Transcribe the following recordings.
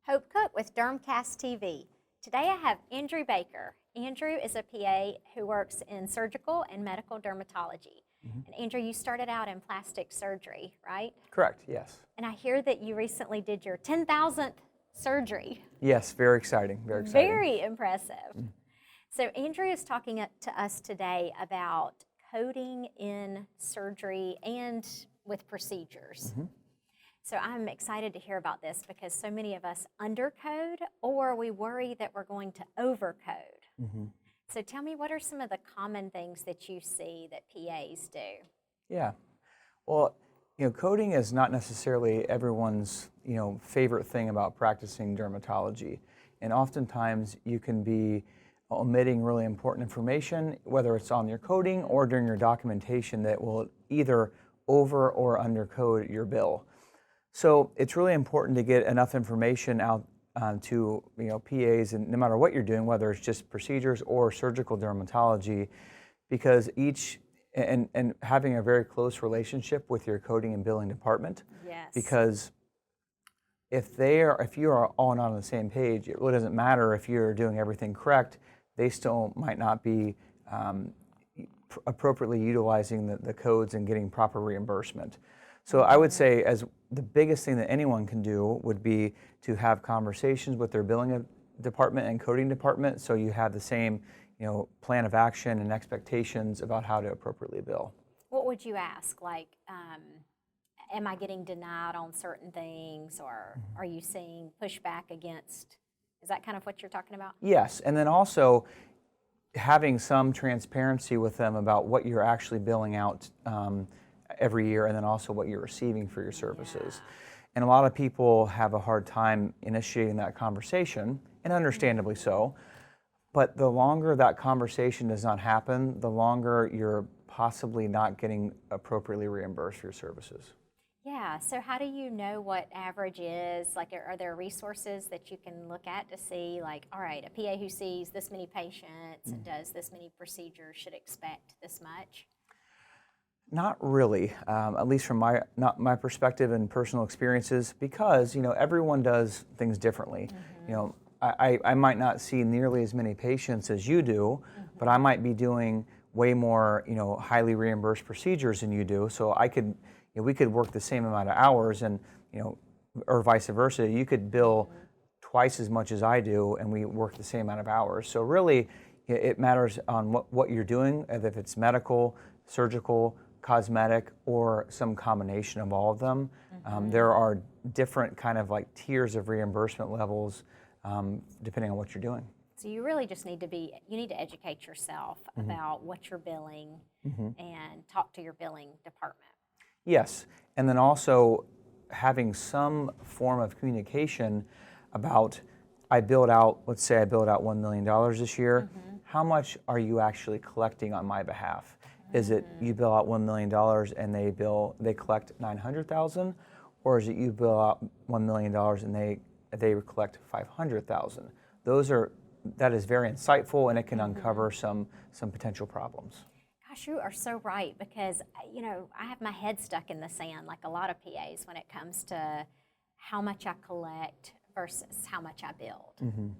Hope Cook with Dermcast.live. Today I have Andrew Baker. Andrew is a PA who works in surgical and medical dermatology. And Andrew, you started out in plastic surgery, right? Correct, yes. And I hear that you recently did your 10,000th surgery. Yes, very exciting, very exciting. Very impressive. So Andrew is talking to us today about coding in surgery and with procedures. So I'm excited to hear about this because so many of us undercode or we worry that we're going to overcode. So tell me, what are some of the common things that you see that PAs do? Yeah, well, coding is not necessarily everyone's, favorite thing about practicing dermatology. And oftentimes you can be omitting really important information, whether it's on your coding or during your documentation, that will either over or undercode your bill. So it's really important to get enough information out to PAs, and no matter what you're doing, whether it's just procedures or surgical dermatology, because and having a very close relationship with your coding and billing department. Yes. Because if you are all not on the same page, it really doesn't matter if you're doing everything correct. They still might not be appropriately utilizing the codes and getting proper reimbursement. So I would say as the biggest thing that anyone can do would be to have conversations with their billing department and coding department, so you have the same plan of action and expectations about how to appropriately bill. What would you ask? Like, am I getting denied on certain things, or are you seeing pushback against? Is that kind of what you're talking about? Yes, and then also having some transparency with them about what you're actually billing out every year, and then also what you're receiving for your services. And a lot of people have a hard time initiating that conversation, and understandably so. But the longer that conversation does not happen, the longer you're possibly not getting appropriately reimbursed for your services. Yeah, so how do you know what average is? Like, are there resources that you can look at to see, like, all right, a PA who sees this many patients and does this many procedures should expect this much? Not really, at least from my perspective and personal experiences, because everyone does things differently. I might not see nearly as many patients as you do, but I might be doing way more highly reimbursed procedures than you do. So we could work the same amount of hours, and or vice versa. You could bill twice as much as I do, and we work the same amount of hours. So really, it matters on what you're doing, if it's medical, surgical, cosmetic, or some combination of all of them. There are different kind of like tiers of reimbursement levels depending on what you're doing. So you really just need to educate yourself about what you're billing and talk to your billing department. Yes, and then also having some form of communication about, let's say I billed out $1 million this year, how much are you actually collecting on my behalf? Is it you bill out $1 million and they collect $900,000, or is it you bill out $1 million and they collect $500,000? That is very insightful, and it can uncover some potential problems. Gosh, you are so right, because I have my head stuck in the sand like a lot of PAs when it comes to how much I collect versus how much I build.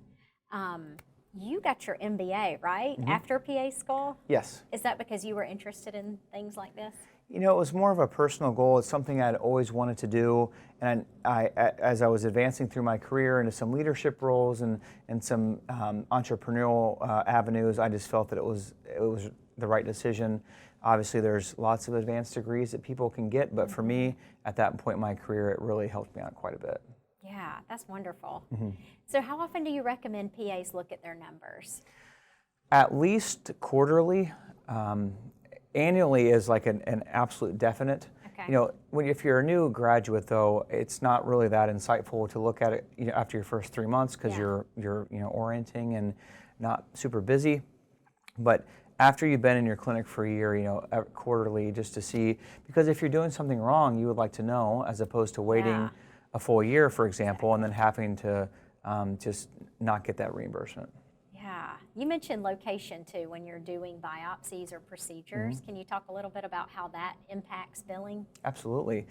You got your MBA, right? After PA school? Yes. Is that because you were interested in things like this? It was more of a personal goal. It's something I'd always wanted to do, and as I was advancing through my career into some leadership roles and some entrepreneurial avenues, I just felt that it was the right decision. Obviously, there's lots of advanced degrees that people can get, but for me, at that point in my career, it really helped me out quite a bit. Yeah, that's wonderful. So how often do you recommend PAs look at their numbers? At least quarterly. Annually is like an absolute definite. Okay. If you're a new graduate, though, it's not really that insightful to look at it after your first 3 months, because you're orienting and not super busy. But after you've been in your clinic for a year, quarterly, just to see, because if you're doing something wrong, you would like to know, as opposed to waiting a full year, for example, and then having to just not get that reimbursement. Yeah. You mentioned location too when you're doing biopsies or procedures. Can you talk a little bit about how that impacts billing? Absolutely.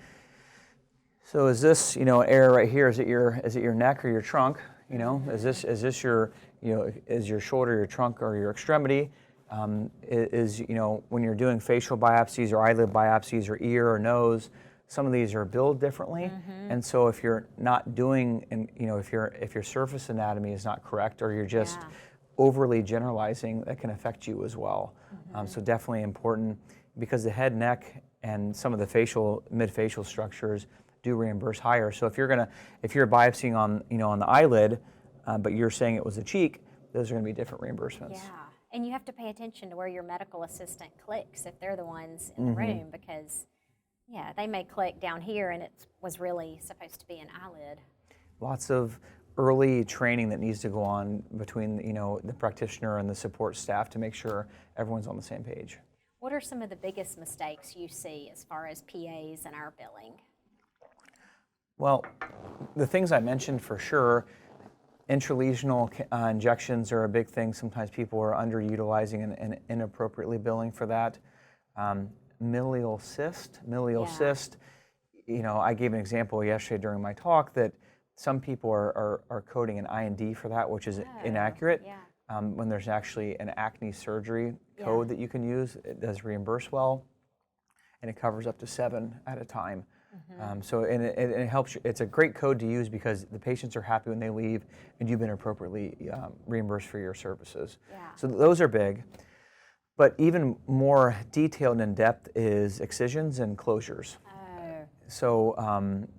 So is this, an area right here? Is it your neck or your trunk? Is this your, is your shoulder, your trunk, or your extremity? When you're doing facial biopsies or eyelid biopsies or ear or nose, some of these are billed differently. And so if you're not doing, and if your surface anatomy is not correct, or you're just overly generalizing, that can affect you as well. So definitely important, because the head, neck, and some of the mid-facial structures do reimburse higher. So if you're biopsying on the eyelid, but you're saying it was the cheek, those are going to be different reimbursements. Yeah, and you have to pay attention to where your medical assistant clicks if they're the ones in the room, because they may click down here and it was really supposed to be an eyelid. Lots of early training that needs to go on between the practitioner and the support staff to make sure everyone's on the same page. What are some of the biggest mistakes you see as far as PAs and our billing? Well, the things I mentioned for sure. Intralesional injections are a big thing. Sometimes people are underutilizing and inappropriately billing for that. Milial cyst, I gave an example yesterday during my talk that some people are coding an IND for that, which is inaccurate. When there's actually an acne surgery code that you can use, it does reimburse well, and it covers up to 7 at a time. So it helps you. It's a great code to use because the patients are happy when they leave, and you've been appropriately reimbursed for your services. So those are big. But even more detailed and in depth is excisions and closures. So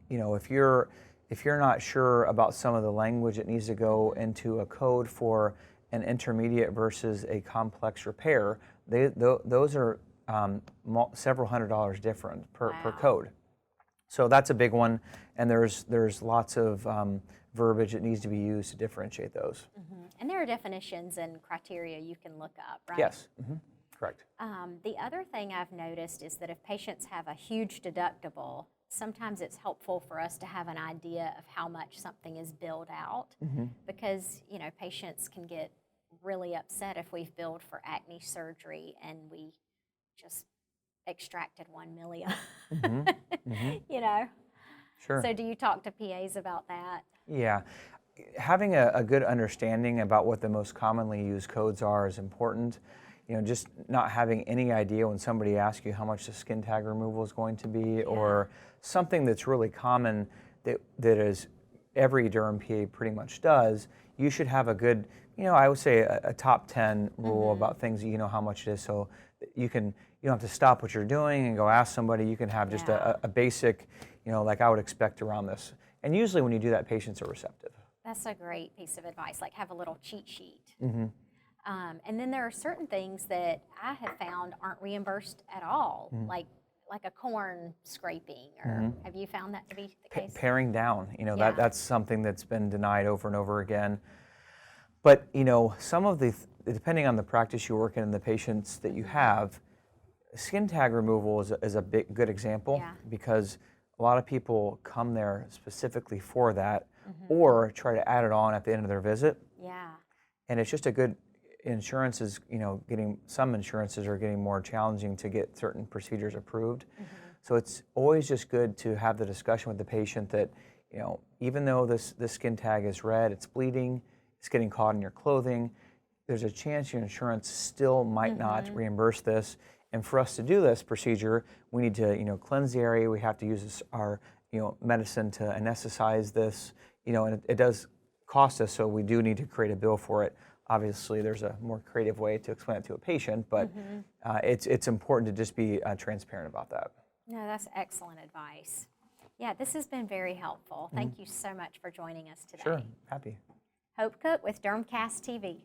if you're not sure about some of the language that needs to go into a code for an intermediate versus a complex repair, those are several $100s different per code. So that's a big one, and there's lots of verbiage that needs to be used to differentiate those. And there are definitions and criteria you can look up, right? Yes, correct. The other thing I've noticed is that if patients have a huge deductible, sometimes it's helpful for us to have an idea of how much something is billed out, because patients can get really upset if we've billed for acne surgery and we just extracted $1 million. Sure. So do you talk to PAs about that? Yeah. Having a good understanding about what the most commonly used codes are is important. Just not having any idea when somebody asks you how much the skin tag removal is going to be, or something that's really common that is every derm PA pretty much does. You should have a good, I would say a top 10 rule about things that you know how much it is, so that you don't have to stop what you're doing and go ask somebody. You can have just a basic, like I would expect around this. And usually when you do that, patients are receptive. That's a great piece of advice, like have a little cheat sheet. And then there are certain things that I have found aren't reimbursed at all, like a corn scraping, or have you found that to be the case? Paring down, that's something that's been denied over and over again. But, some of depending on the practice you work in and the patients that you have, skin tag removal is a good example, because a lot of people come there specifically for that, or try to add it on at the end of their visit. And it's just a good, some insurances are getting more challenging to get certain procedures approved. So it's always just good to have the discussion with the patient that, even though this skin tag is red, it's bleeding, it's getting caught in your clothing, there's a chance your insurance still might not reimburse this. And for us to do this procedure, we need to, cleanse the area. We have to use our, medicine to anesthetize this, and it does cost us, so we do need to create a bill for it. Obviously, there's a more creative way to explain it to a patient, but it's important to just be transparent about that. No, that's excellent advice. Yeah, this has been very helpful. Thank you so much for joining us today. Sure, happy. Hope Cook with Dermcast TV.